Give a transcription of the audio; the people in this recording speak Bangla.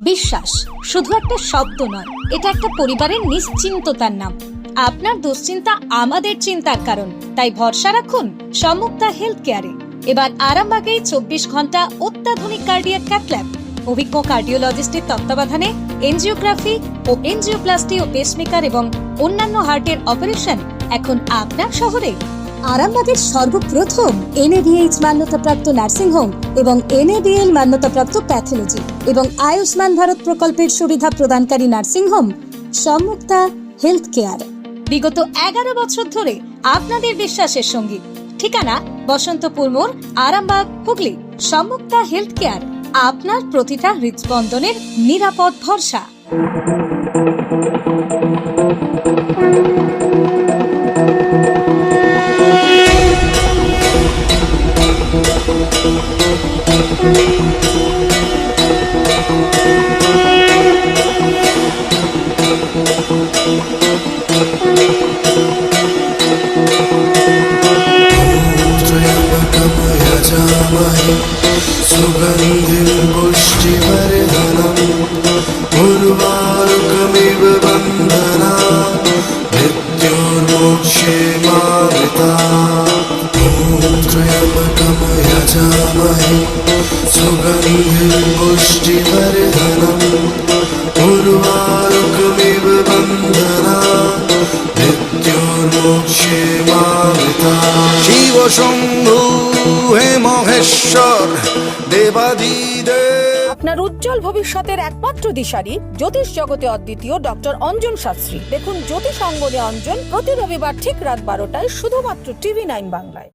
বিশ্বাস শুধু একটা শব্দ নয়, এটা একটা পরিবারের নিশ্চিন্ততার নাম। আপনার দুশ্চিন্তা আমাদের চিন্তার কারণ, তাই ভরসা রাখুন সম্মুক্তা হেলথ কেয়ারে। এবার আরামবাগে 24 ঘন্টা অত্যাধুনিক কার্ডিয়াক ক্যাথল্যাব, অভিজ্ঞ কার্ডিওলজিস্টের তত্ত্বাবধানে এনজিওগ্রাফি ও এনজিওপ্লাস্টি ও পেসমেকার এবং অন্যান্য হার্টের অপারেশন এখন আপনার শহরে। আরামবাগের সর্বপ্রথম NABH মান্যতাপ্রাপ্ত নার্সিং হোম এবং NABL মান্যতাপ্রাপ্ত প্যাথোলজি এবং আয়ুষ্মান ভারত প্রকল্পের সুবিধা প্রদানকারী নার্সিং হোম সম্মুক্তা হেলথ কেয়ার। বিগত 11 বছর ধরে আপনাদের বিশ্বাসের সঙ্গী। ঠিকানা বসন্তপুর মোড়, আরামবাগ, হুগলি। সম্মুক্তা হেলথ কেয়ার, আপনার প্রতিটা হৃদস্পন্দনের নিরাপদ ভরসা। सुगन्धिं पुष्टिवर्धनम् उर्वारुकमिव बन्धना मृत्योर्मोक्षे मामृता। ॐ त्र्यम्बकं यजामहे सुगन्धिं पुष्टिवर्धनम् उर्वारुकमिव बन्धना मृत्योर्मोक्षे मामृता। शिव शम्भु হে মহেশ্বর দেবাদিদেব। আপনার উজ্জ্বল ভবিষ্যতের একমাত্র দিশারি জ্যোতিষ জগতে অদ্বিতীয় ডক্টর অঞ্জন শাস্ত্রী। দেখুন জ্যোতিষ অঙ্গনে অঞ্জন প্রতি রবিবার ঠিক রাত 12টায় শুধুমাত্র TV9 বাংলায়।